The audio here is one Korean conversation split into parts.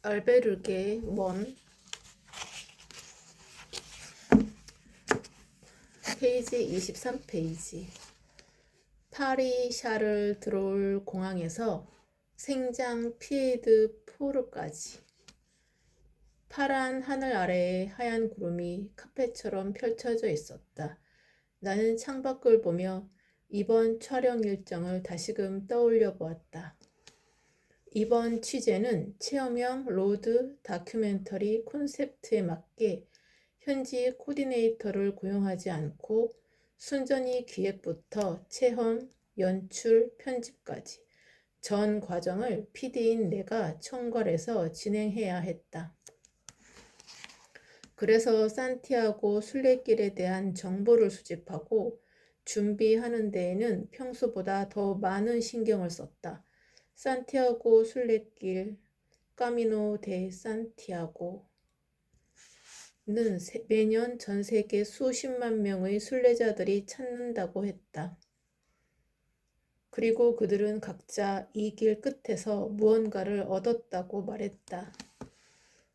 알베르게 원 페이지 23페이지. 파리 샤를 드롤 공항에서 생장 피에드 포르까지. 파란 하늘 아래에 하얀 구름이 카페처럼 펼쳐져 있었다. 나는 창밖을 보며 이번 촬영 일정을 다시금 떠올려 보았다. 이번 취재는 체험형 로드 다큐멘터리 콘셉트에 맞게 현지 코디네이터를 고용하지 않고 순전히 기획부터 체험, 연출, 편집까지 전 과정을 PD인 내가 총괄해서 진행해야 했다. 그래서 산티아고 순례길에 대한 정보를 수집하고 준비하는 데에는 평소보다 더 많은 신경을 썼다. 산티아고 순례길, 까미노 데 산티아고 는 매년 전 세계 수십만 명의 순례자들이 찾는다고 했다. 그리고 그들은 각자 이 길 끝에서 무언가를 얻었다고 말했다.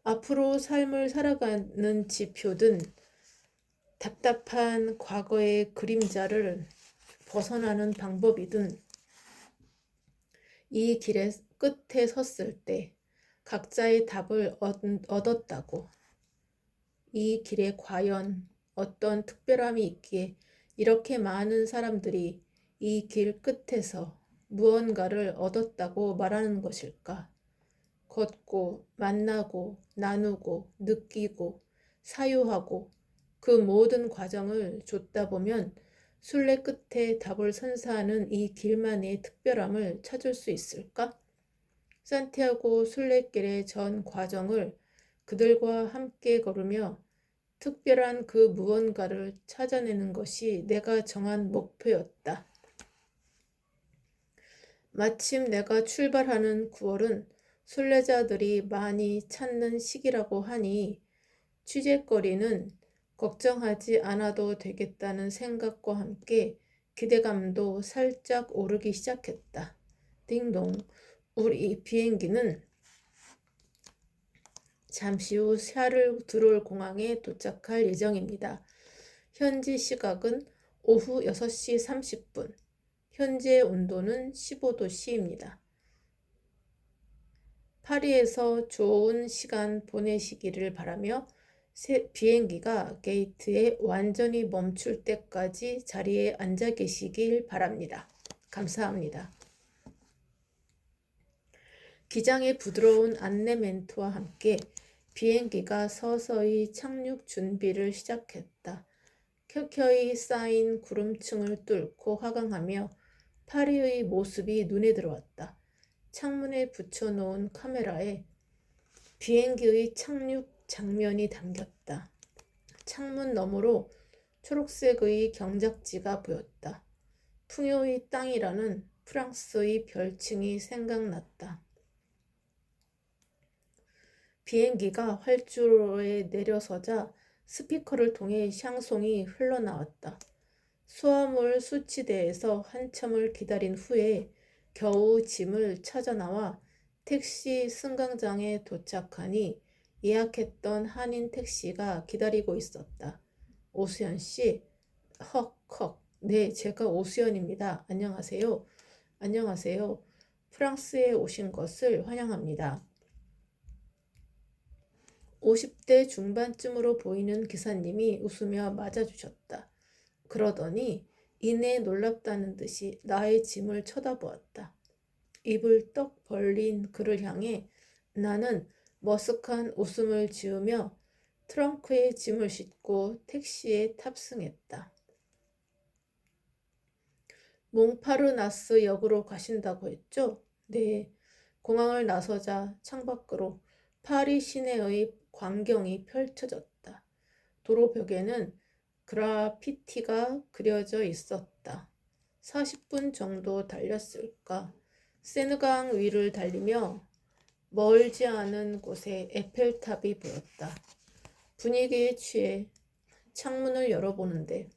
앞으로 삶을 살아가는 지표든 답답한 과거의 그림자를 벗어나는 방법이든 이 길의 끝에 섰을 때 각자의 답을 얻었다고. 이 길에 과연 어떤 특별함이 있기에 이렇게 많은 사람들이 이 길 끝에서 무언가를 얻었다고 말하는 것일까? 걷고, 만나고, 나누고, 느끼고, 사유하고 그 모든 과정을 좇다 보면 순례 끝에 답을 선사하는 이 길만의 특별함을 찾을 수 있을까? 산티아고 순례길의 전 과정을 그들과 함께 걸으며 특별한 그 무언가를 찾아내는 것이 내가 정한 목표였다. 마침 내가 출발하는 9월은 순례자들이 많이 찾는 시기라고 하니 취재거리는 걱정하지 않아도 되겠다는 생각과 함께 기대감도 살짝 오르기 시작했다. 딩동, 우리 비행기는 잠시 후 샤를드롤 공항에 도착할 예정입니다. 현지 시각은 오후 6시 30분, 현재 온도는 15도씨입니다. 파리에서 좋은 시간 보내시기를 바라며 비행기가 게이트에 완전히 멈출 때까지 자리에 앉아 계시길 바랍니다. 감사합니다. 기장의 부드러운 안내 멘트와 함께 비행기가 서서히 착륙 준비를 시작했다. 켜켜이 쌓인 구름층을 뚫고 하강하며 파리의 모습이 눈에 들어왔다. 창문에 붙여놓은 카메라에 비행기의 착륙 장면이 담겼다. 창문 너머로 초록색의 경작지가 보였다. 풍요의 땅이라는 프랑스의 별칭이 생각났다. 비행기가 활주로에 내려서자 스피커를 통해 샹송이 흘러나왔다. 수화물 수치대에서 한참을 기다린 후에 겨우 짐을 찾아 나와 택시 승강장에 도착하니 예약했던 한인 택시가 기다리고 있었다. 오수연 씨, 헉헉, 네, 제가 오수연입니다. 안녕하세요. 안녕하세요. 프랑스에 오신 것을 환영합니다. 50대 중반쯤으로 보이는 기사님이 웃으며 맞아주셨다. 그러더니 이내 놀랍다는 듯이 나의 짐을 쳐다보았다. 입을 떡 벌린 그를 향해 나는 머쓱한 웃음을 지으며 트렁크에 짐을 싣고 택시에 탑승했다. 몽파르나스 역으로 가신다고 했죠? 네. 공항을 나서자 창밖으로 파리 시내의 광경이 펼쳐졌다. 도로벽에는 그라피티가 그려져 있었다. 40분 정도 달렸을까? 세느강 위를 달리며 멀지 않은 곳에 에펠탑이 보였다. 분위기에 취해 창문을 열어보는데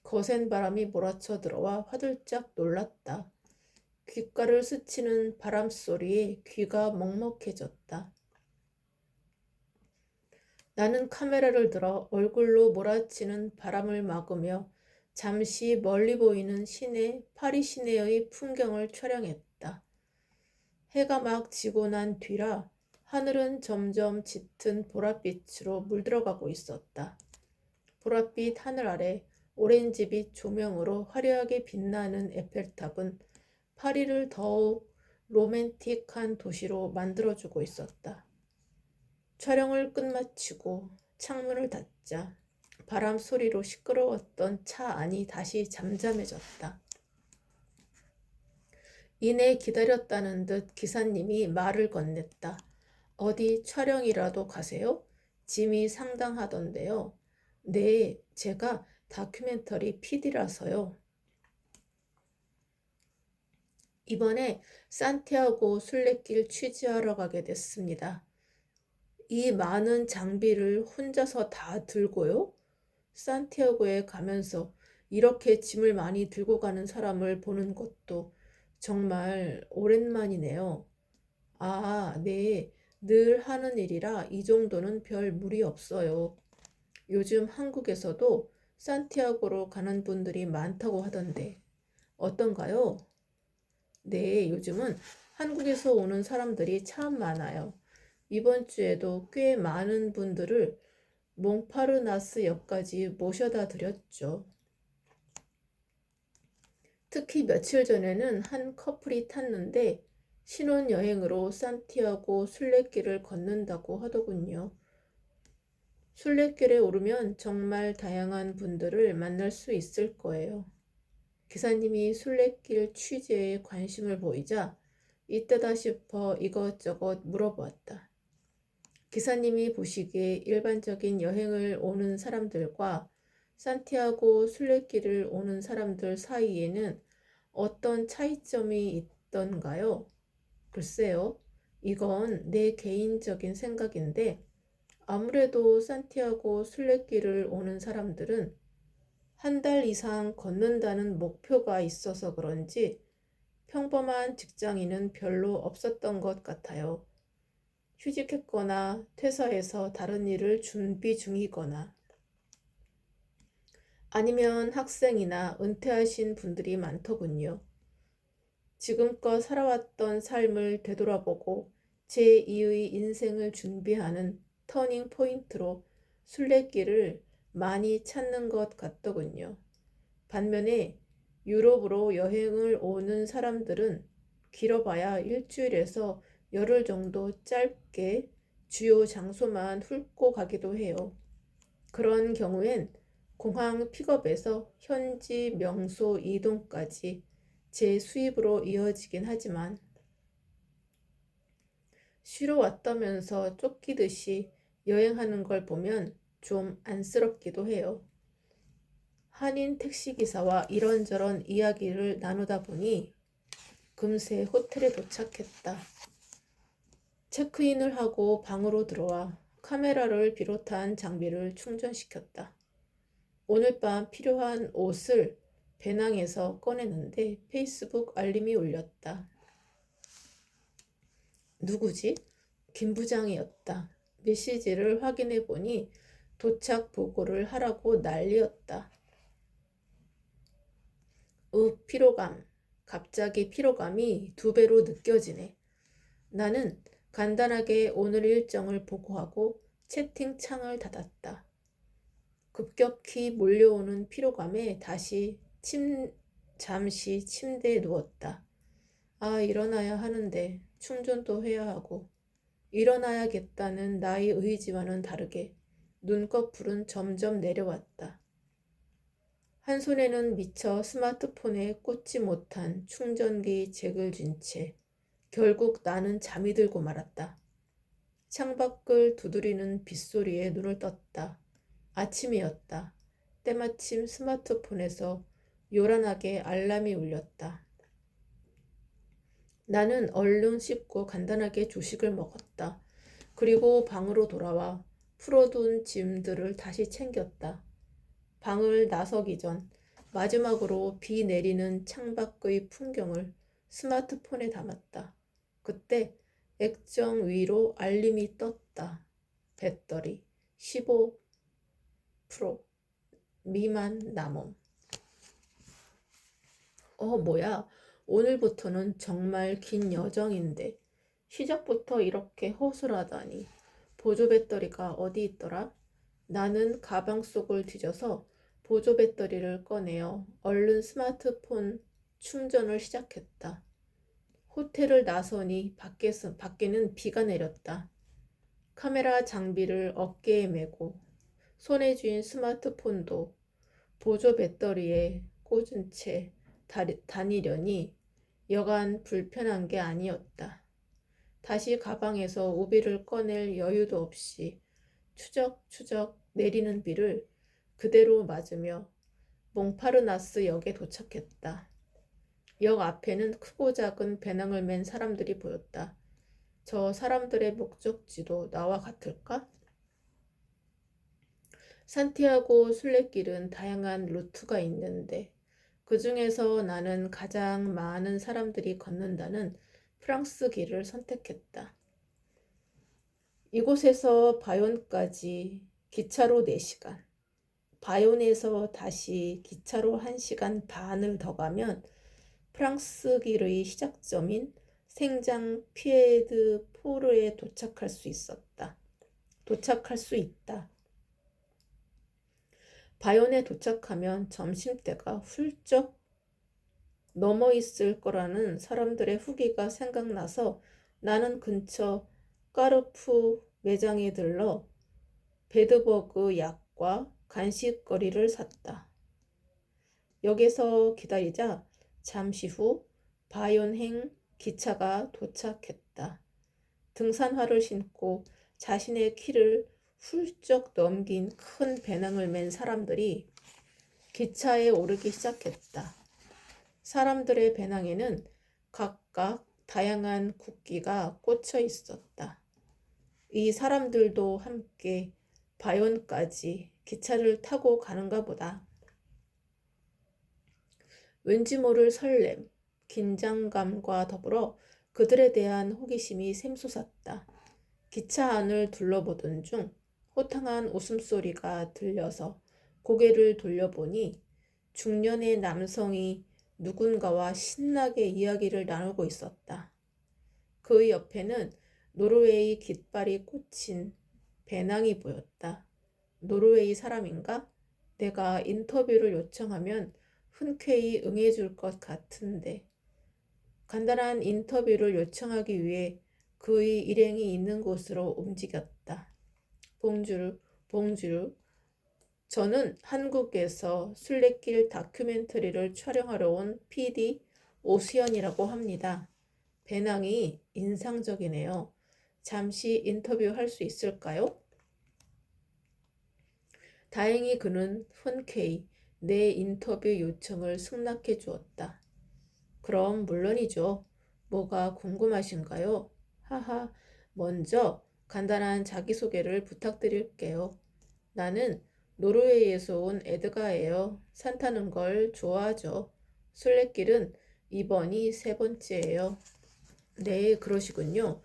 거센 바람이 몰아쳐 들어와 화들짝 놀랐다. 귓가를 스치는 바람 소리에 귀가 먹먹해졌다. 나는 카메라를 들어 얼굴로 몰아치는 바람을 막으며 잠시 멀리 보이는 시내, 파리 시내의 풍경을 촬영했다. 해가 막 지고 난 뒤라 하늘은 점점 짙은 보랏빛으로 물들어가고 있었다. 보랏빛 하늘 아래 오렌지빛 조명으로 화려하게 빛나는 에펠탑은 파리를 더욱 로맨틱한 도시로 만들어주고 있었다. 촬영을 끝마치고 창문을 닫자 바람 소리로 시끄러웠던 차 안이 다시 잠잠해졌다. 이내 기다렸다는 듯 기사님이 말을 건넸다. 어디 촬영이라도 가세요? 짐이 상당하던데요. 네, 제가 다큐멘터리 PD라서요. 이번에 산티아고 순례길 취재하러 가게 됐습니다. 이 많은 장비를 혼자서 다 들고요? 산티아고에 가면서 이렇게 짐을 많이 들고 가는 사람을 보는 것도 정말 오랜만이네요. 아, 네. 늘 하는 일이라 이 정도는 별 무리 없어요. 요즘 한국에서도 산티아고로 가는 분들이 많다고 하던데 어떤가요? 네, 요즘은 한국에서 오는 사람들이 참 많아요. 이번 주에도 꽤 많은 분들을 몽파르나스역까지 모셔다 드렸죠. 특히 며칠 전에는 한 커플이 탔는데 신혼여행으로 산티아고 순례길을 걷는다고 하더군요. 순례길에 오르면 정말 다양한 분들을 만날 수 있을 거예요. 기사님이 순례길 취재에 관심을 보이자 이때다 싶어 이것저것 물어보았다. 기사님이 보시기에 일반적인 여행을 오는 사람들과 산티아고 순례길을 오는 사람들 사이에는 어떤 차이점이 있던가요? 글쎄요, 이건 내 개인적인 생각인데 아무래도 산티아고 순례길을 오는 사람들은 한 달 이상 걷는다는 목표가 있어서 그런지 평범한 직장인은 별로 없었던 것 같아요. 휴직했거나 퇴사해서 다른 일을 준비 중이거나 아니면 학생이나 은퇴하신 분들이 많더군요. 지금껏 살아왔던 삶을 되돌아보고 제2의 인생을 준비하는 터닝 포인트로 순례길을 많이 찾는 것 같더군요. 반면에 유럽으로 여행을 오는 사람들은 길어봐야 일주일에서 열흘 정도 짧게 주요 장소만 훑고 가기도 해요. 그런 경우엔 공항 픽업에서 현지 명소 이동까지 제 수입으로 이어지긴 하지만 쉬러 왔다면서 쫓기듯이 여행하는 걸 보면 좀 안쓰럽기도 해요. 한인 택시기사와 이런저런 이야기를 나누다 보니 금세 호텔에 도착했다. 체크인을 하고 방으로 들어와 카메라를 비롯한 장비를 충전시켰다. 오늘 밤 필요한 옷을 배낭에서 꺼내는데 페이스북 알림이 울렸다. 누구지? 김 부장이었다. 메시지를 확인해 보니 도착 보고를 하라고 난리였다. 피로감. 갑자기 피로감이 2배로 느껴지네. 나는 간단하게 오늘 일정을 보고하고 채팅창을 닫았다. 급격히 몰려오는 피로감에 잠시 침대에 누웠다. 아, 일어나야 하는데 충전도 해야 하고 일어나야겠다는 나의 의지와는 다르게 눈꺼풀은 점점 내려왔다. 한 손에는 미처 스마트폰에 꽂지 못한 충전기 잭을 쥔 채 결국 나는 잠이 들고 말았다. 창밖을 두드리는 빗소리에 눈을 떴다. 아침이었다. 때마침 스마트폰에서 요란하게 알람이 울렸다. 나는 얼른 씻고 간단하게 조식을 먹었다. 그리고 방으로 돌아와 풀어둔 짐들을 다시 챙겼다. 방을 나서기 전 마지막으로 비 내리는 창밖의 풍경을 스마트폰에 담았다. 그때 액정 위로 알림이 떴다. 배터리 15% 미만 남음. 뭐야. 오늘부터는 정말 긴 여정인데 시작부터 이렇게 허술하다니. 보조 배터리가 어디 있더라? 나는 가방 속을 뒤져서 보조 배터리를 꺼내어 얼른 스마트폰 충전을 시작했다. 호텔을 나서니 밖에는 비가 내렸다. 카메라 장비를 어깨에 메고 손에 쥔 스마트폰도 보조 배터리에 꽂은 채 다니려니 여간 불편한 게 아니었다. 다시 가방에서 우비를 꺼낼 여유도 없이 추적추적 내리는 비를 그대로 맞으며 몽파르나스 역에 도착했다. 역 앞에는 크고 작은 배낭을 맨 사람들이 보였다. 저 사람들의 목적지도 나와 같을까? 산티아고 순례길은 다양한 루트가 있는데 그 중에서 나는 가장 많은 사람들이 걷는다는 프랑스 길을 선택했다. 이곳에서 바욘까지 기차로 4시간, 바욘에서 다시 기차로 1시간 반을 더 가면 프랑스 길의 시작점인 생장 피에드 포르에 도착할 수 있다. 바욘에 도착하면 점심때가 훌쩍 넘어 있을 거라는 사람들의 후기가 생각나서 나는 근처 까르푸 매장에 들러 베드버그 약과 간식거리를 샀다. 역에서 기다리자 잠시 후 바욘행 기차가 도착했다. 등산화를 신고 자신의 키를 훌쩍 넘긴 큰 배낭을 맨 사람들이 기차에 오르기 시작했다. 사람들의 배낭에는 각각 다양한 국기가 꽂혀 있었다. 이 사람들도 함께 바욘까지 기차를 타고 가는가 보다. 왠지 모를 설렘, 긴장감과 더불어 그들에 대한 호기심이 샘솟았다. 기차 안을 둘러보던 중 호탕한 웃음소리가 들려서 고개를 돌려보니 중년의 남성이 누군가와 신나게 이야기를 나누고 있었다. 그 옆에는 노르웨이 깃발이 꽂힌 배낭이 보였다. 노르웨이 사람인가? 내가 인터뷰를 요청하면 흔쾌히 응해줄 것 같은데. 간단한 인터뷰를 요청하기 위해 그의 일행이 있는 곳으로 움직였다. 봉주르. 저는 한국에서 순례길 다큐멘터리를 촬영하러 온 PD 오수연이라고 합니다. 배낭이 인상적이네요. 잠시 인터뷰할 수 있을까요? 다행히 그는 흔쾌히 내 인터뷰 요청을 승낙해 주었다. 그럼 물론이죠. 뭐가 궁금하신가요? 하하, 먼저 간단한 자기소개를 부탁드릴게요. 나는 노르웨이에서 온 에드가예요. 산 타는 걸 좋아하죠. 순례길은 이번이 3번째예요. 네, 그러시군요.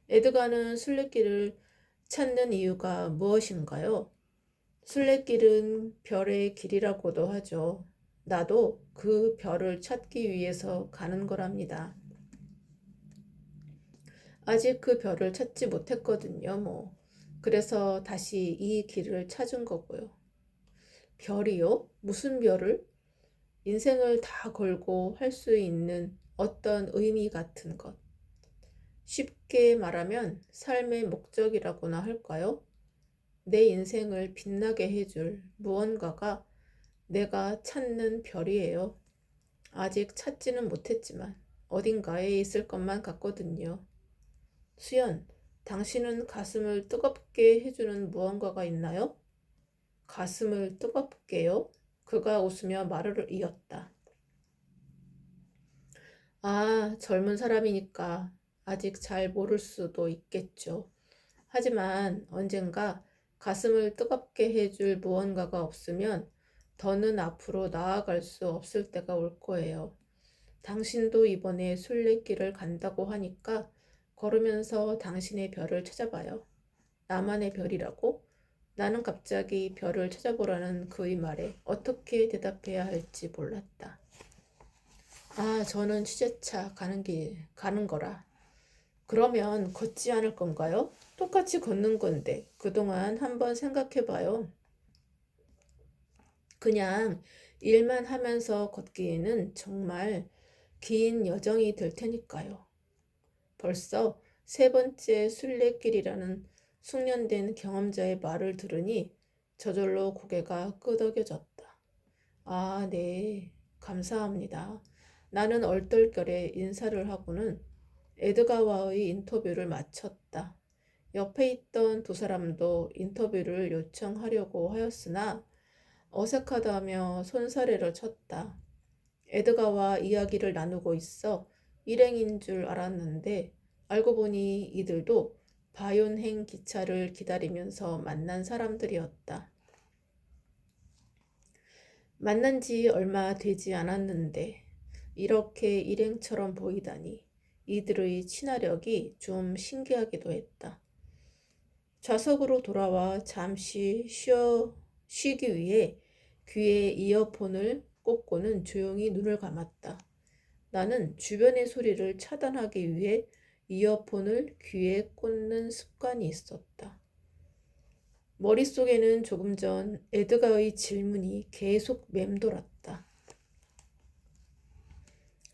에드가는 순례길을 찾는 이유가 무엇인가요? 순례길은 별의 길이라고도 하죠. 나도 그 별을 찾기 위해서 가는 거랍니다. 아직 그 별을 찾지 못했거든요, 그래서 다시 이 길을 찾은 거고요. 별이요? 무슨 별을? 인생을 다 걸고 할 수 있는 어떤 의미 같은 것. 쉽게 말하면 삶의 목적이라고나 할까요? 내 인생을 빛나게 해줄 무언가가 내가 찾는 별이에요. 아직 찾지는 못했지만 어딘가에 있을 것만 같거든요. 수연, 당신은 가슴을 뜨겁게 해주는 무언가가 있나요? 가슴을 뜨겁게요? 그가 웃으며 말을 이었다. 아, 젊은 사람이니까 아직 잘 모를 수도 있겠죠. 하지만 언젠가 가슴을 뜨겁게 해줄 무언가가 없으면 더는 앞으로 나아갈 수 없을 때가 올 거예요. 당신도 이번에 순례길을 간다고 하니까 걸으면서 당신의 별을 찾아봐요. 나만의 별이라고? 나는 갑자기 별을 찾아보라는 그의 말에 어떻게 대답해야 할지 몰랐다. 아, 저는 취재차 가는 거라. 그러면 걷지 않을 건가요? 똑같이 걷는 건데 그동안 한번 생각해봐요. 그냥 일만 하면서 걷기에는 정말 긴 여정이 될 테니까요. 벌써 세 번째 순례길이라는 숙련된 경험자의 말을 들으니 저절로 고개가 끄덕여졌다. 아, 네. 감사합니다. 나는 얼떨결에 인사를 하고는 에드가와의 인터뷰를 마쳤다. 옆에 있던 두 사람도 인터뷰를 요청하려고 하였으나 어색하다며 손사래를 쳤다. 에드가와 이야기를 나누고 있어 일행인 줄 알았는데 알고 보니 이들도 바이온행 기차를 기다리면서 만난 사람들이었다. 만난 지 얼마 되지 않았는데 이렇게 일행처럼 보이다니 이들의 친화력이 좀 신기하기도 했다. 좌석으로 돌아와 잠시 쉬기 위해 귀에 이어폰을 꽂고는 조용히 눈을 감았다. 나는 주변의 소리를 차단하기 위해 이어폰을 귀에 꽂는 습관이 있었다. 머릿속에는 조금 전 에드가의 질문이 계속 맴돌았다.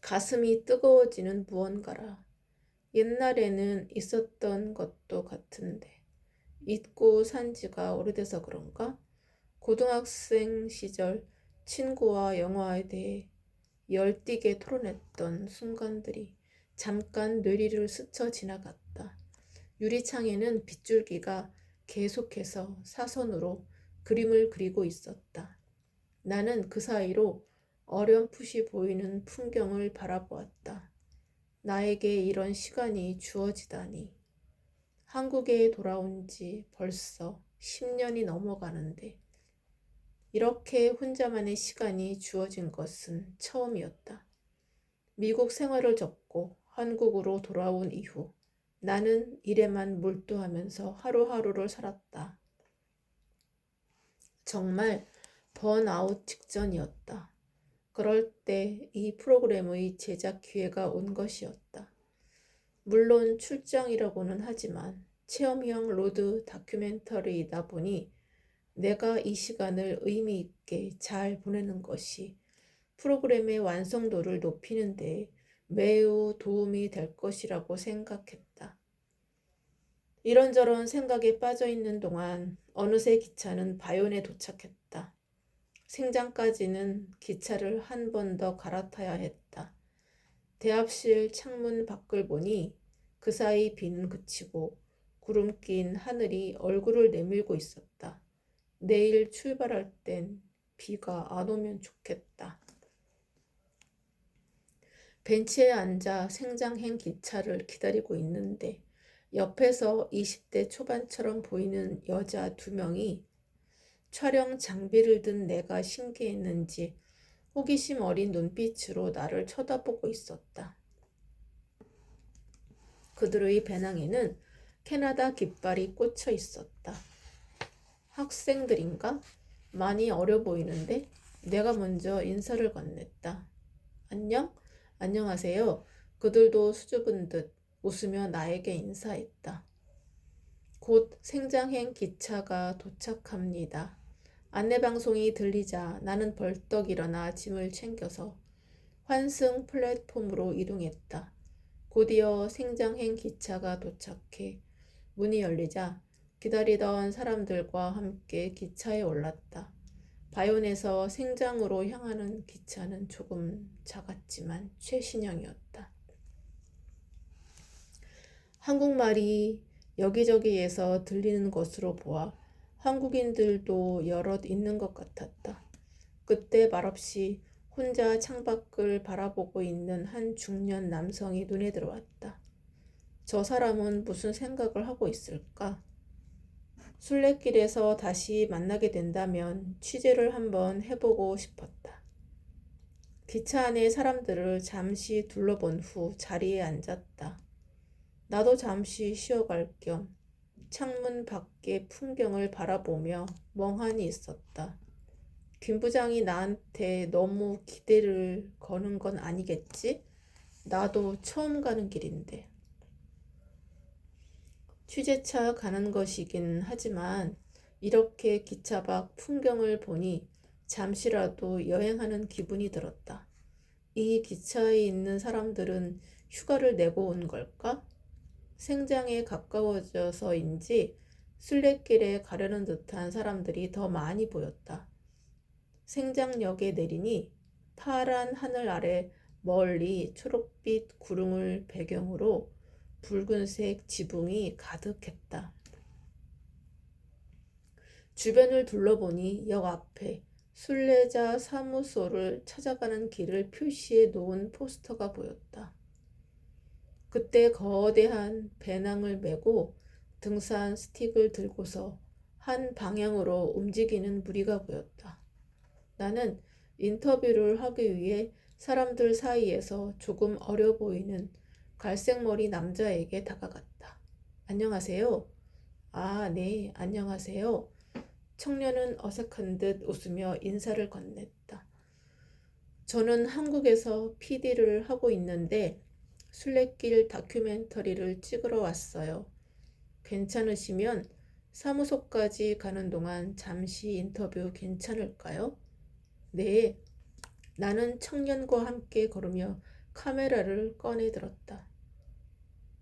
가슴이 뜨거워지는 무언가라. 옛날에는 있었던 것도 같은데 잊고 산 지가 오래돼서 그런가? 고등학생 시절 친구와 영화에 대해 열띠게 토론했던 순간들이 잠깐 뇌리를 스쳐 지나갔다. 유리창에는 빗줄기가 계속해서 사선으로 그림을 그리고 있었다. 나는 그 사이로 어렴풋이 보이는 풍경을 바라보았다. 나에게 이런 시간이 주어지다니. 한국에 돌아온 지 벌써 10년이 넘어가는데 이렇게 혼자만의 시간이 주어진 것은 처음이었다. 미국 생활을 접고 한국으로 돌아온 이후 나는 일에만 몰두하면서 하루하루를 살았다. 정말 번아웃 직전이었다. 그럴 때 이 프로그램의 제작 기회가 온 것이었다. 물론 출장이라고는 하지만 체험형 로드 다큐멘터리이다 보니 내가 이 시간을 의미 있게 잘 보내는 것이 프로그램의 완성도를 높이는 데 매우 도움이 될 것이라고 생각했다. 이런저런 생각에 빠져 있는 동안 어느새 기차는 바이온에 도착했다. 생장까지는 기차를 한 번 더 갈아타야 했다. 대합실 창문 밖을 보니 그 사이 비는 그치고 구름 낀 하늘이 얼굴을 내밀고 있었다. 내일 출발할 땐 비가 안 오면 좋겠다. 벤치에 앉아 생장행 기차를 기다리고 있는데 옆에서 20대 초반처럼 보이는 여자 2명이 촬영 장비를 든 내가 신기했는지 호기심 어린 눈빛으로 나를 쳐다보고 있었다. 그들의 배낭에는 캐나다 깃발이 꽂혀 있었다. 학생들인가? 많이 어려 보이는데 내가 먼저 인사를 건넸다. 안녕? 안녕하세요. 그들도 수줍은 듯 웃으며 나에게 인사했다. 곧 생장행 기차가 도착합니다. 안내방송이 들리자 나는 벌떡 일어나 짐을 챙겨서 환승 플랫폼으로 이동했다. 곧이어 생장행 기차가 도착해 문이 열리자 기다리던 사람들과 함께 기차에 올랐다. 바이온에서 생장으로 향하는 기차는 조금 작았지만 최신형이었다. 한국말이 여기저기에서 들리는 것으로 보아 한국인들도 여럿 있는 것 같았다. 그때 말없이 혼자 창밖을 바라보고 있는 한 중년 남성이 눈에 들어왔다. 저 사람은 무슨 생각을 하고 있을까? 순례길에서 다시 만나게 된다면 취재를 한번 해보고 싶었다. 기차 안의 사람들을 잠시 둘러본 후 자리에 앉았다. 나도 잠시 쉬어갈 겸 창문 밖의 풍경을 바라보며 멍하니 있었다. 김 부장이 나한테 너무 기대를 거는 건 아니겠지? 나도 처음 가는 길인데. 취재차 가는 것이긴 하지만 이렇게 기차 밖 풍경을 보니 잠시라도 여행하는 기분이 들었다. 이 기차에 있는 사람들은 휴가를 내고 온 걸까? 생장에 가까워져서인지 순례길에 가려는 듯한 사람들이 더 많이 보였다. 생장역에 내리니 파란 하늘 아래 멀리 초록빛 구름을 배경으로 붉은색 지붕이 가득했다. 주변을 둘러보니 역 앞에 순례자 사무소를 찾아가는 길을 표시해 놓은 포스터가 보였다. 그때 거대한 배낭을 메고 등산 스틱을 들고서 한 방향으로 움직이는 무리가 보였다. 나는 인터뷰를 하기 위해 사람들 사이에서 조금 어려 보이는 갈색머리 남자에게 다가갔다. 안녕하세요. 아, 네, 안녕하세요. 청년은 어색한 듯 웃으며 인사를 건넸다. 저는 한국에서 PD를 하고 있는데 순례길 다큐멘터리를 찍으러 왔어요. 괜찮으시면 사무소까지 가는 동안 잠시 인터뷰 괜찮을까요? 네. 나는 청년과 함께 걸으며 카메라를 꺼내 들었다.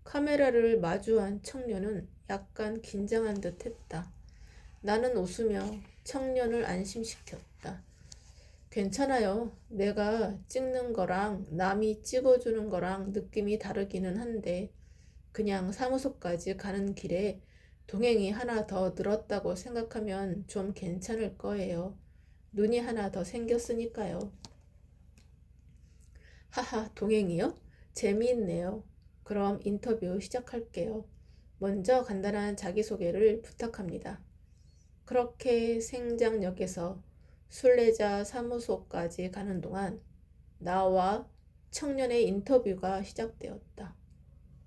카메라를 마주한 청년은 약간 긴장한 듯 했다. 나는 웃으며 청년을 안심시켰다. 괜찮아요. 내가 찍는 거랑 남이 찍어주는 거랑 느낌이 다르기는 한데 그냥 사무소까지 가는 길에 동행이 하나 더 늘었다고 생각하면 좀 괜찮을 거예요. 눈이 하나 더 생겼으니까요. 하하, 동행이요? 재미있네요. 그럼 인터뷰 시작할게요. 먼저 간단한 자기소개를 부탁합니다. 그렇게 생장역에서 순례자 사무소까지 가는 동안 나와 청년의 인터뷰가 시작되었다.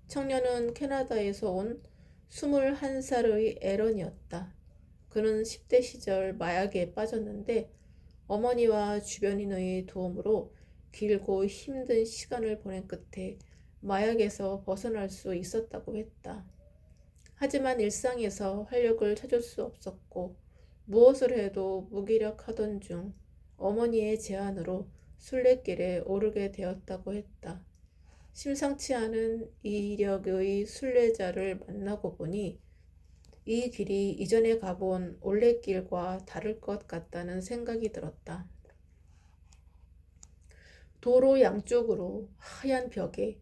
청년은 캐나다에서 온 21살의 에런이었다. 그는 10대 시절 마약에 빠졌는데 어머니와 주변인의 도움으로 길고 힘든 시간을 보낸 끝에 마약에서 벗어날 수 있었다고 했다. 하지만 일상에서 활력을 찾을 수 없었고 무엇을 해도 무기력하던 중 어머니의 제안으로 순례길에 오르게 되었다고 했다. 심상치 않은 이력의 순례자를 만나고 보니 이 길이 이전에 가본 올레길과 다를 것 같다는 생각이 들었다. 도로 양쪽으로 하얀 벽에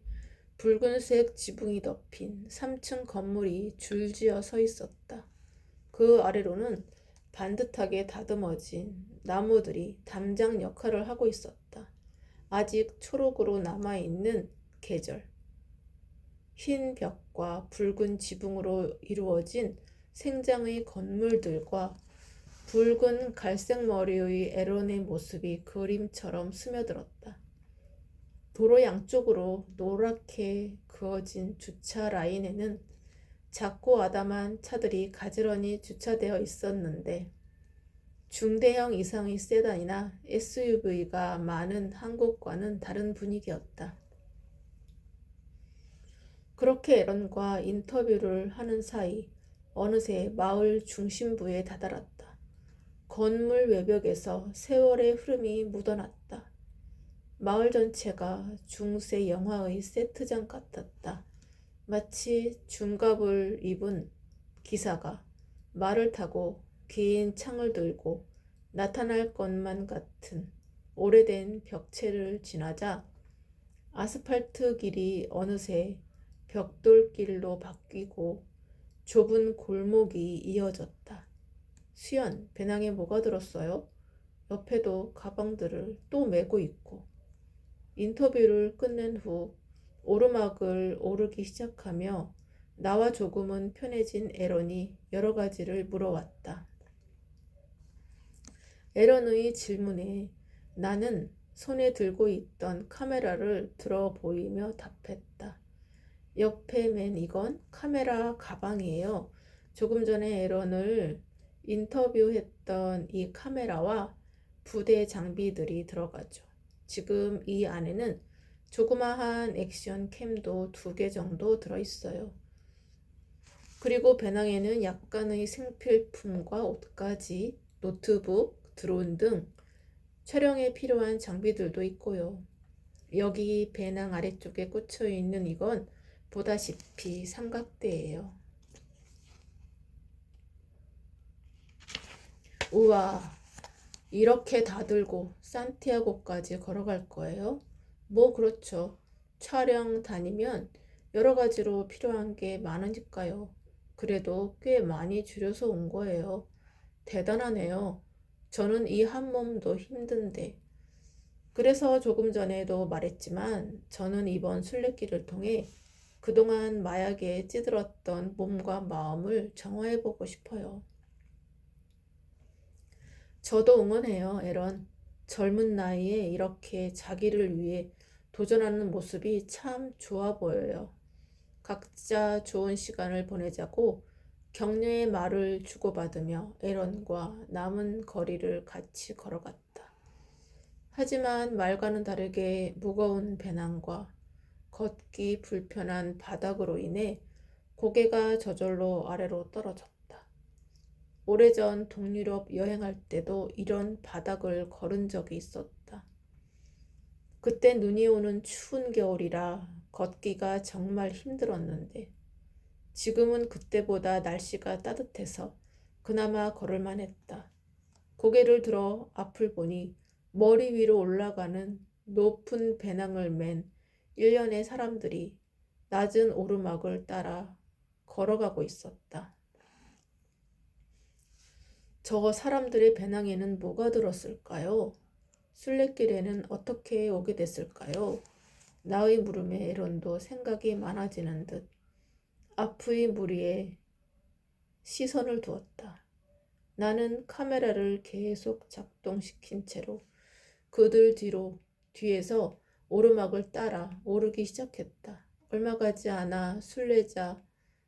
붉은색 지붕이 덮인 3층 건물이 줄지어 서 있었다. 그 아래로는 반듯하게 다듬어진 나무들이 담장 역할을 하고 있었다. 아직 초록으로 남아있는 계절. 흰 벽과 붉은 지붕으로 이루어진 생장의 건물들과 붉은 갈색 머리의 에런의 모습이 그림처럼 스며들었다. 도로 양쪽으로 노랗게 그어진 주차 라인에는 작고 아담한 차들이 가지런히 주차되어 있었는데 중대형 이상의 세단이나 SUV가 많은 한국과는 다른 분위기였다. 그렇게 에런과 인터뷰를 하는 사이 어느새 마을 중심부에 다다랐다. 건물 외벽에서 세월의 흐름이 묻어났다. 마을 전체가 중세 영화의 세트장 같았다. 마치 중갑을 입은 기사가 말을 타고 긴 창을 들고 나타날 것만 같은 오래된 벽체를 지나자 아스팔트 길이 어느새 벽돌길로 바뀌고 좁은 골목이 이어졌다. 수연, 배낭에 뭐가 들었어요? 옆에도 가방들을 또 메고 있고. 인터뷰를 끝낸 후 오르막을 오르기 시작하며 나와 조금은 편해진 에런이 여러 가지를 물어왔다. 에런의 질문에 나는 손에 들고 있던 카메라를 들어 보이며 답했다. 옆에 맨 이건 카메라 가방이에요. 조금 전에 에런을 인터뷰했던 이 카메라와 부대 장비들이 들어가죠. 지금 이 안에는 조그마한 액션 캠도 2개 정도 들어있어요. 그리고 배낭에는 약간의 생필품과 옷까지, 노트북, 드론 등 촬영에 필요한 장비들도 있고요. 여기 배낭 아래쪽에 꽂혀 있는 이건 보다시피 삼각대예요. 우와, 이렇게 다 들고 산티아고까지 걸어갈 거예요? 뭐 그렇죠. 촬영 다니면 여러 가지로 필요한 게 많으니까요. 그래도 꽤 많이 줄여서 온 거예요. 대단하네요. 저는 이 한 몸도 힘든데. 그래서 조금 전에도 말했지만 저는 이번 순례길을 통해 그동안 마약에 찌들었던 몸과 마음을 정화해보고 싶어요. 저도 응원해요, 에런. 젊은 나이에 이렇게 자기를 위해 도전하는 모습이 참 좋아 보여요. 각자 좋은 시간을 보내자고 격려의 말을 주고받으며 에런과 남은 거리를 같이 걸어갔다. 하지만 말과는 다르게 무거운 배낭과 걷기 불편한 바닥으로 인해 고개가 저절로 아래로 떨어졌다. 오래전 동유럽 여행할 때도 이런 바닥을 걸은 적이 있었다. 그때 눈이 오는 추운 겨울이라 걷기가 정말 힘들었는데 지금은 그때보다 날씨가 따뜻해서 그나마 걸을만 했다. 고개를 들어 앞을 보니 머리 위로 올라가는 높은 배낭을 맨 일련의 사람들이 낮은 오르막을 따라 걸어가고 있었다. 저 사람들의 배낭에는 뭐가 들었을까요? 순례길에는 어떻게 오게 됐을까요? 나의 물음에 에런도 생각이 많아지는 듯 앞의 무리에 시선을 두었다. 나는 카메라를 계속 작동시킨 채로 그들 뒤에서 오르막을 따라 오르기 시작했다. 얼마 가지 않아 순례자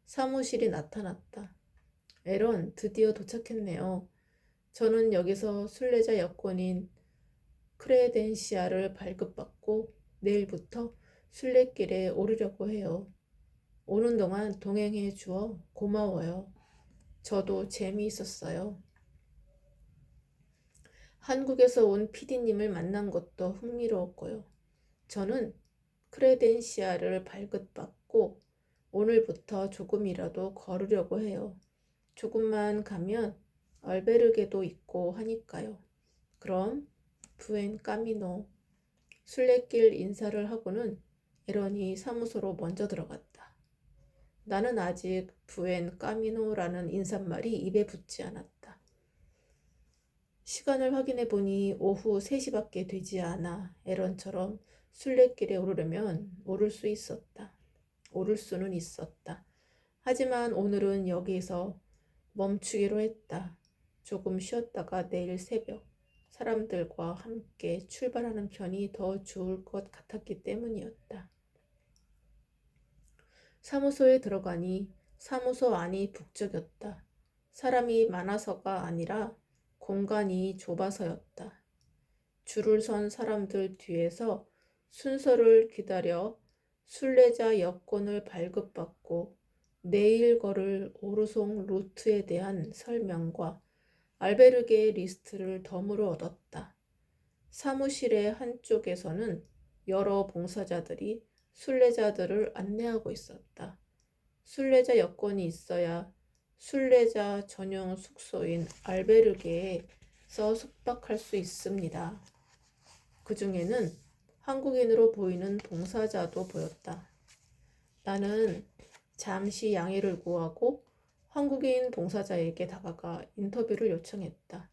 사무실이 나타났다. 에런, 드디어 도착했네요. 저는 여기서 순례자 여권인 크레덴시아를 발급받고 내일부터 순례길에 오르려고 해요. 오는 동안 동행해 주어 고마워요. 저도 재미있었어요. 한국에서 온 PD님을 만난 것도 흥미로웠고요. 저는 크레덴시아를 발급받고 오늘부터 조금이라도 걸으려고 해요. 조금만 가면 알베르게도 있고 하니까요. 그럼 부엔 까미노. 순례길 인사를 하고는 에런이 사무소로 먼저 들어갔다. 나는 아직 부엔 까미노라는 인사말이 입에 붙지 않았다. 시간을 확인해 보니 오후 3시밖에 되지 않아 에런처럼 순례길에 오르려면 오를 수는 있었다. 하지만 오늘은 여기서 멈추기로 했다. 조금 쉬었다가 내일 새벽 사람들과 함께 출발하는 편이 더 좋을 것 같았기 때문이었다. 사무소에 들어가니 사무소 안이 북적였다. 사람이 많아서가 아니라 공간이 좁아서였다. 줄을 선 사람들 뒤에서 순서를 기다려 순례자 여권을 발급받고 내일 걸을 오르송 루트에 대한 설명과 알베르게 리스트를 덤으로 얻었다. 사무실의 한쪽에서는 여러 봉사자들이 순례자들을 안내하고 있었다. 순례자 여권이 있어야 순례자 전용 숙소인 알베르게에서 숙박할 수 있습니다. 그 중에는 한국인으로 보이는 봉사자도 보였다. 나는 잠시 양해를 구하고 한국인 봉사자에게 다가가 인터뷰를 요청했다.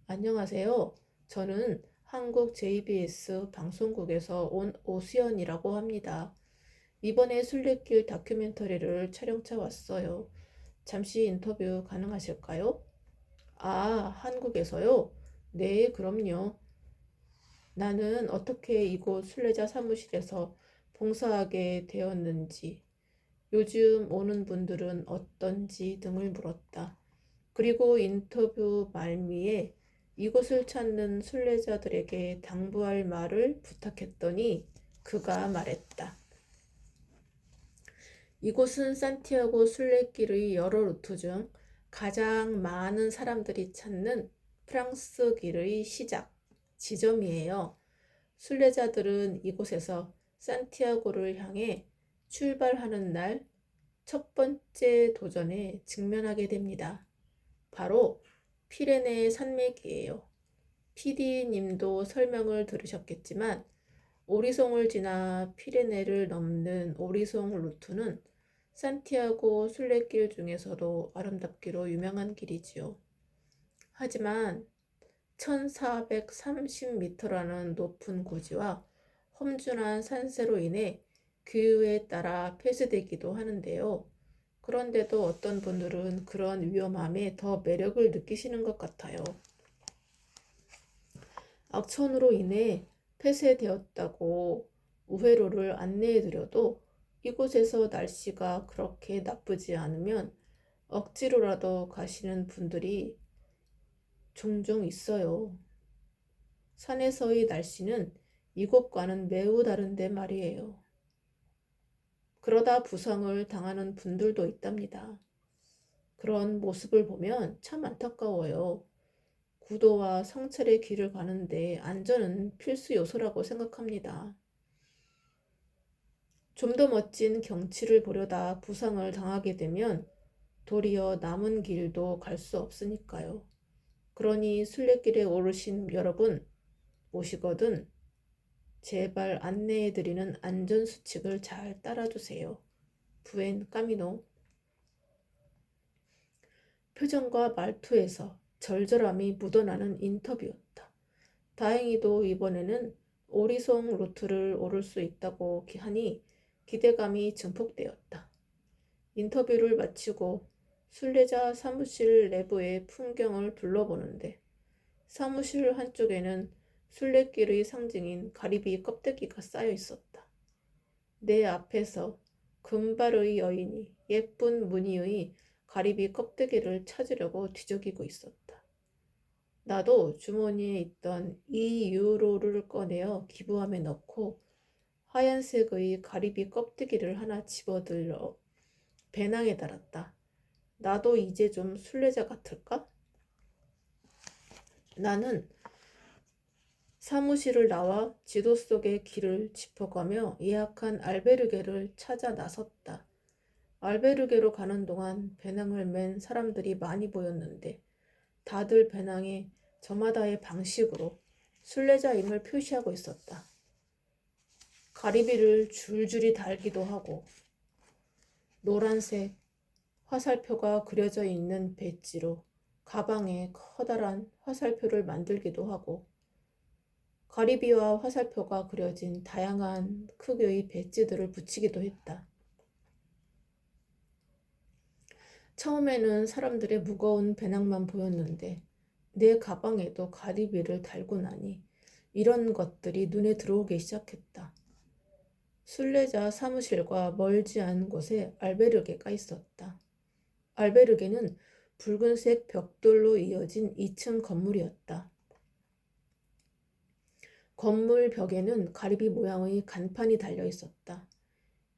안녕하세요. 저는 한국 JBS 방송국에서 온 오수연이라고 합니다. 이번에 순례길 다큐멘터리를 촬영차 왔어요. 잠시 인터뷰 가능하실까요? 아, 한국에서요? 네, 그럼요. 나는 어떻게 이곳 순례자 사무실에서 봉사하게 되었는지, 요즘 오는 분들은 어떤지 등을 물었다. 그리고 인터뷰 말미에 이곳을 찾는 순례자들에게 당부할 말을 부탁했더니 그가 말했다. 이곳은 산티아고 순례길의 여러 루트 중 가장 많은 사람들이 찾는 프랑스 길의 시작 지점이에요. 순례자들은 이곳에서 산티아고를 향해 출발하는 날 첫 번째 도전에 직면하게 됩니다. 바로 피레네 산맥이에요. PD님도 설명을 들으셨겠지만 오리송을 지나 피레네를 넘는 오리송 루트는 산티아고 순례길 중에서도 아름답기로 유명한 길이지요. 하지만 1430m라는 높은 고지와 험준한 산세로 인해 기후에 따라 폐쇄되기도 하는데요. 그런데도 어떤 분들은 그런 위험함에 더 매력을 느끼시는 것 같아요. 악천후로 인해 폐쇄되었다고 우회로를 안내해드려도 이곳에서 날씨가 그렇게 나쁘지 않으면 억지로라도 가시는 분들이 종종 있어요. 산에서의 날씨는 이곳과는 매우 다른데 말이에요. 그러다 부상을 당하는 분들도 있답니다. 그런 모습을 보면 참 안타까워요. 구도와 성찰의 길을 가는데 안전은 필수 요소라고 생각합니다. 좀 더 멋진 경치를 보려다 부상을 당하게 되면 도리어 남은 길도 갈 수 없으니까요. 그러니 순례길에 오르신 여러분 모시거든 제발 안내해드리는 안전수칙을 잘 따라주세요. 부엔 까미노. 표정과 말투에서 절절함이 묻어나는 인터뷰였다. 다행히도 이번에는 오리송 루트를 오를 수 있다고 하니 기대감이 증폭되었다. 인터뷰를 마치고 순례자 사무실 내부의 풍경을 둘러보는데 사무실 한쪽에는 순례길의 상징인 가리비 껍데기가 쌓여 있었다. 내 앞에서 금발의 여인이 예쁜 무늬의 가리비 껍데기를 찾으려고 뒤적이고 있었다. 나도 주머니에 있던 2유로를 꺼내어 기부함에 넣고 하얀색의 가리비 껍데기를 하나 집어들어 배낭에 달았다. 나도 이제 좀 순례자 같을까? 나는 사무실을 나와 지도 속의 길을 짚어가며 예약한 알베르게를 찾아 나섰다. 알베르게로 가는 동안 배낭을 맨 사람들이 많이 보였는데 다들 배낭에 저마다의 방식으로 순례자임을 표시하고 있었다. 가리비를 줄줄이 달기도 하고 노란색 화살표가 그려져 있는 배지로 가방에 커다란 화살표를 만들기도 하고 가리비와 화살표가 그려진 다양한 크기의 배지들을 붙이기도 했다. 처음에는 사람들의 무거운 배낭만 보였는데 내 가방에도 가리비를 달고 나니 이런 것들이 눈에 들어오기 시작했다. 순례자 사무실과 멀지 않은 곳에 알베르게가 있었다. 알베르게는 붉은색 벽돌로 이어진 2층 건물이었다. 건물 벽에는 가리비 모양의 간판이 달려 있었다.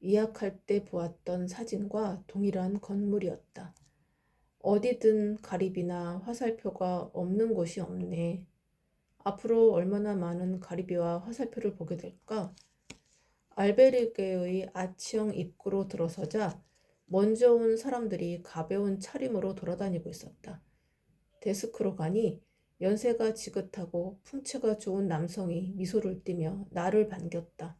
예약할 때 보았던 사진과 동일한 건물이었다. 어디든 가리비나 화살표가 없는 곳이 없네. 앞으로 얼마나 많은 가리비와 화살표를 보게 될까? 알베르게의 아치형 입구로 들어서자 먼저 온 사람들이 가벼운 차림으로 돌아다니고 있었다. 데스크로 가니 연세가 지긋하고 풍채가 좋은 남성이 미소를 띠며 나를 반겼다.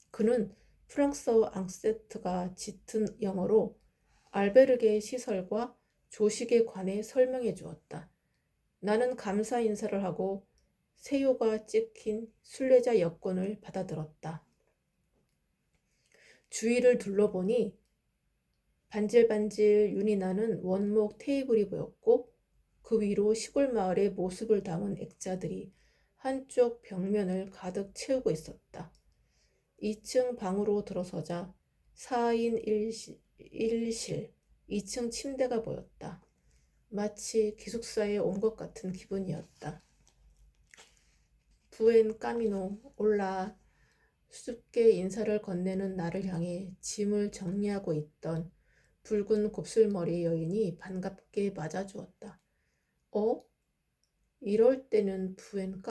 그는 프랑스어 앙센트가 짙은 영어로 알베르게의 시설과 조식에 관해 설명해 주었다. 나는 감사 인사를 하고 세요가 찍힌 순례자 여권을 받아들었다. 주위를 둘러보니 반질반질 윤이 나는 원목 테이블이 보였고 그 위로 시골 마을의 모습을 담은 액자들이 한쪽 벽면을 가득 채우고 있었다. 2층 방으로 들어서자 4인 1실 2층 침대가 보였다. 마치 기숙사에 온 것 같은 기분이었다. 부엔 까미노 올라. 수줍게 인사를 건네는 나를 향해 짐을 정리하고 있던 붉은 곱슬머리 여인이 반갑게 맞아주었다. 어? 이럴 때는 부엔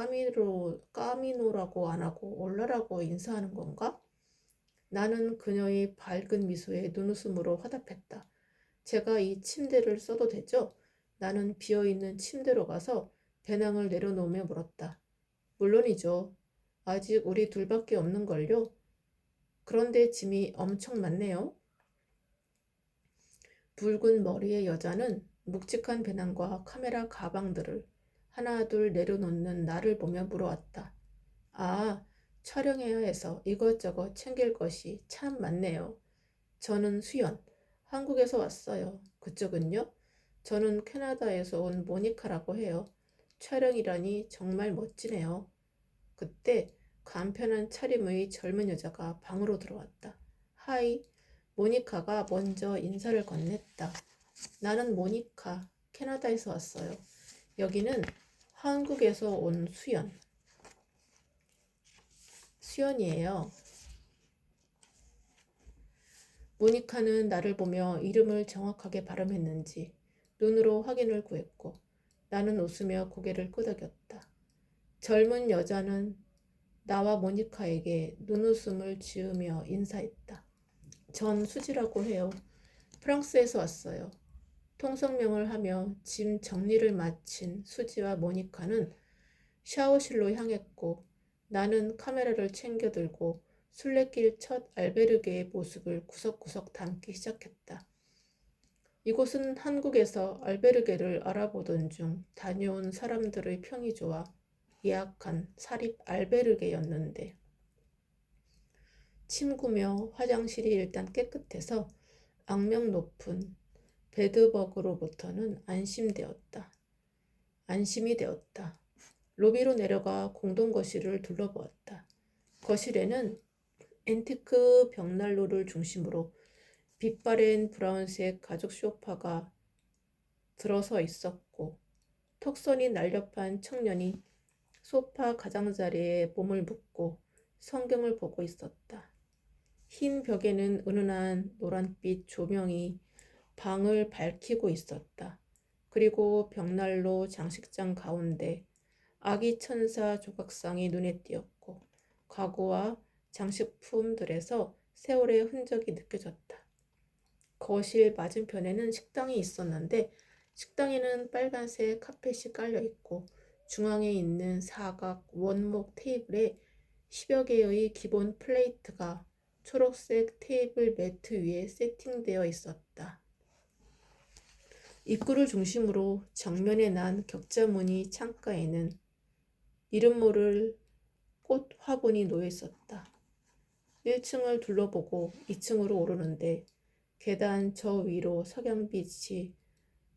까미노라고 안 하고 올라라고 인사하는 건가? 나는 그녀의 밝은 미소에 눈웃음으로 화답했다. 제가 이 침대를 써도 되죠? 나는 비어있는 침대로 가서 배낭을 내려놓으며 물었다. 물론이죠. 아직 우리 둘밖에 없는걸요? 그런데 짐이 엄청 많네요. 붉은 머리의 여자는 묵직한 배낭과 카메라 가방들을 하나 둘 내려놓는 나를 보며 물어왔다. 아, 촬영해야 해서 이것저것 챙길 것이 참 많네요. 저는 수연, 한국에서 왔어요. 그쪽은요? 저는 캐나다에서 온 모니카라고 해요. 촬영이라니 정말 멋지네요. 그때 간편한 차림의 젊은 여자가 방으로 들어왔다. 하이, 모니카가 먼저 인사를 건넸다. 나는 모니카, 캐나다에서 왔어요. 여기는 한국에서 온 수연이에요. 모니카는 나를 보며 이름을 정확하게 발음했는지 눈으로 확인을 구했고 나는 웃으며 고개를 끄덕였다. 젊은 여자는 나와 모니카에게 눈웃음을 지으며 인사했다. 전 수지라고 해요. 프랑스에서 왔어요. 통성명을 하며 짐 정리를 마친 수지와 모니카는 샤워실로 향했고 나는 카메라를 챙겨 들고 순례길 첫 알베르게의 모습을 구석구석 담기 시작했다. 이곳은 한국에서 알베르게를 알아보던 중 다녀온 사람들의 평이 좋아 예약한 사립 알베르게였는데 침구며 화장실이 일단 깨끗해서 악명 높은 베드버그로부터는 안심이 되었다. 로비로 내려가 공동 거실을 둘러보았다. 거실에는 앤티크 벽난로를 중심으로 빛바랜 브라운색 가죽 소파가 들어서 있었고 턱선이 날렵한 청년이 소파 가장자리에 몸을 묻고 성경을 보고 있었다. 흰 벽에는 은은한 노란빛 조명이 방을 밝히고 있었다. 그리고 벽난로 장식장 가운데 아기 천사 조각상이 눈에 띄었고 가구와 장식품들에서 세월의 흔적이 느껴졌다. 거실 맞은편에는 식당이 있었는데 식당에는 빨간색 카펫이 깔려 있고 중앙에 있는 사각 원목 테이블에 10여 개의 기본 플레이트가 초록색 테이블 매트 위에 세팅되어 있었다. 입구를 중심으로 정면에 난 격자무늬 창가에는 이름 모를 꽃 화분이 놓여 있었다. 1층을 둘러보고 2층으로 오르는데 계단 저 위로 석양빛이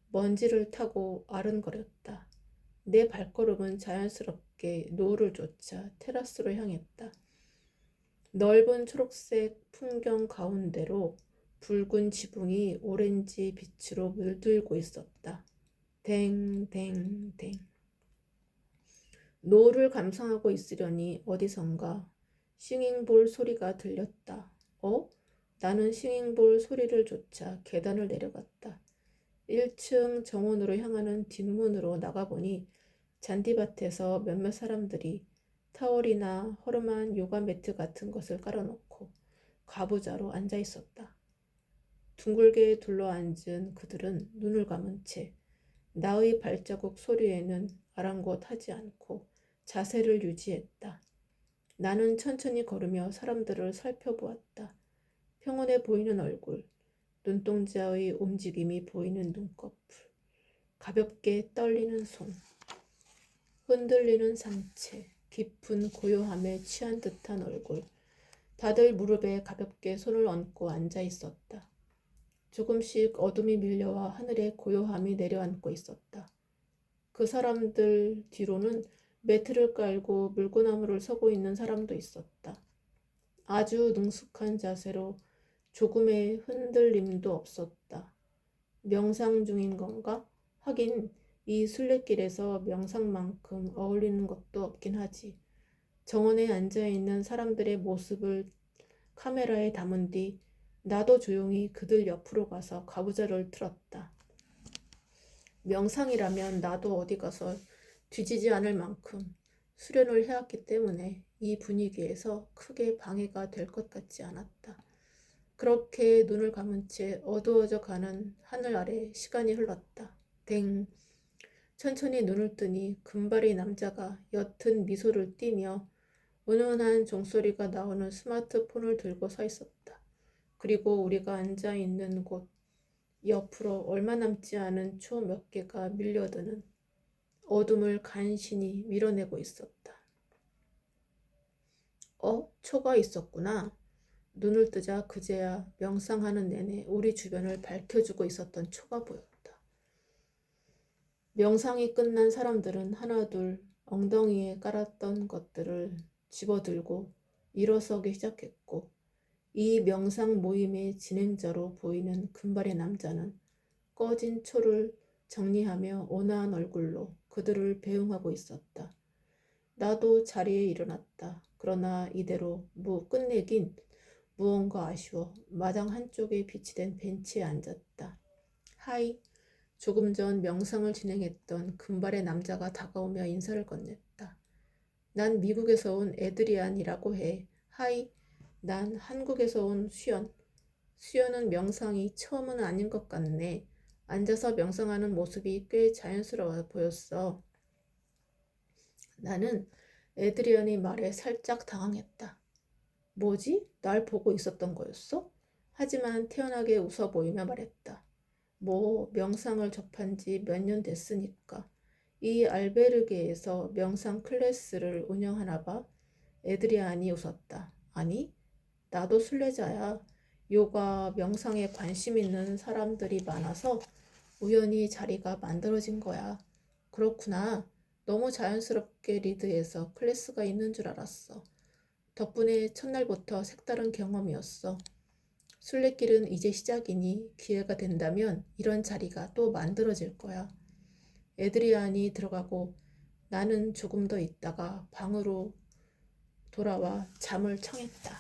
먼지를 타고 아른거렸다. 내 발걸음은 자연스럽게 노을을 쫓아 테라스로 향했다. 넓은 초록색 풍경 가운데로 붉은 지붕이 오렌지 빛으로 물들고 있었다. 댕댕댕. 노을을 감상하고 있으려니 어디선가 싱잉볼 소리가 들렸다. 나는 싱잉볼 소리를 쫓아 계단을 내려갔다. 1층 정원으로 향하는 뒷문으로 나가보니 잔디밭에서 몇몇 사람들이 타월이나 허름한 요가 매트 같은 것을 깔아놓고 가부좌로 앉아 있었다. 둥글게 둘러앉은 그들은 눈을 감은 채 나의 발자국 소리에는 아랑곳하지 않고 자세를 유지했다. 나는 천천히 걸으며 사람들을 살펴보았다. 평온해 보이는 얼굴, 눈동자의 움직임이 보이는 눈꺼풀, 가볍게 떨리는 손, 흔들리는 상체, 깊은 고요함에 취한 듯한 얼굴. 다들 무릎에 가볍게 손을 얹고 앉아 있었다. 조금씩 어둠이 밀려와 하늘에 고요함이 내려앉고 있었다. 그 사람들 뒤로는 매트를 깔고 물구나무를 서고 있는 사람도 있었다. 아주 능숙한 자세로 조금의 흔들림도 없었다. 명상 중인 건가? 하긴 이 순례길에서 명상만큼 어울리는 것도 없긴 하지. 정원에 앉아있는 사람들의 모습을 카메라에 담은 뒤 나도 조용히 그들 옆으로 가서 가부좌를 틀었다. 명상이라면 나도 어디 가서 뒤지지 않을 만큼 수련을 해왔기 때문에 이 분위기에서 크게 방해가 될 것 같지 않았다. 그렇게 눈을 감은 채 어두워져 가는 하늘 아래 시간이 흘렀다. 댕. 천천히 눈을 뜨니 금발의 남자가 옅은 미소를 띠며 은은한 종소리가 나오는 스마트폰을 들고 서 있었다. 그리고 우리가 앉아있는 곳 옆으로 얼마 남지 않은 초 몇 개가 밀려드는 어둠을 간신히 밀어내고 있었다. 초가 있었구나. 눈을 뜨자 그제야 명상하는 내내 우리 주변을 밝혀주고 있었던 초가 보였다. 명상이 끝난 사람들은 하나둘 엉덩이에 깔았던 것들을 집어들고 일어서기 시작했고, 이 명상 모임의 진행자로 보이는 금발의 남자는 꺼진 초를 정리하며 온화한 얼굴로 그들을 배웅하고 있었다. 나도 자리에 일어났다. 그러나 이대로 끝내긴 무언가 아쉬워 마당 한쪽에 비치된 벤치에 앉았다. 하이. 조금 전 명상을 진행했던 금발의 남자가 다가오며 인사를 건넸다. 난 미국에서 온 에드리안이라고 해. 하이. 난 한국에서 온 수연. 수연은 명상이 처음은 아닌 것 같네. 앉아서 명상하는 모습이 꽤 자연스러워 보였어. 나는 에드리안의 말에 살짝 당황했다. 뭐지? 날 보고 있었던 거였어? 하지만 태연하게 웃어 보이며 말했다. 명상을 접한 지 몇 년 됐으니까. 이 알베르게에서 명상 클래스를 운영하나 봐. 에드리안이 웃었다. 아니, 나도 순례자야. 요가, 명상에 관심 있는 사람들이 많아서 우연히 자리가 만들어진 거야. 그렇구나. 너무 자연스럽게 리드해서 클래스가 있는 줄 알았어. 덕분에 첫날부터 색다른 경험이었어. 순례길은 이제 시작이니 기회가 된다면 이런 자리가 또 만들어질 거야. 에드리안이 들어가고 나는 조금 더 있다가 방으로 돌아와 잠을 청했다.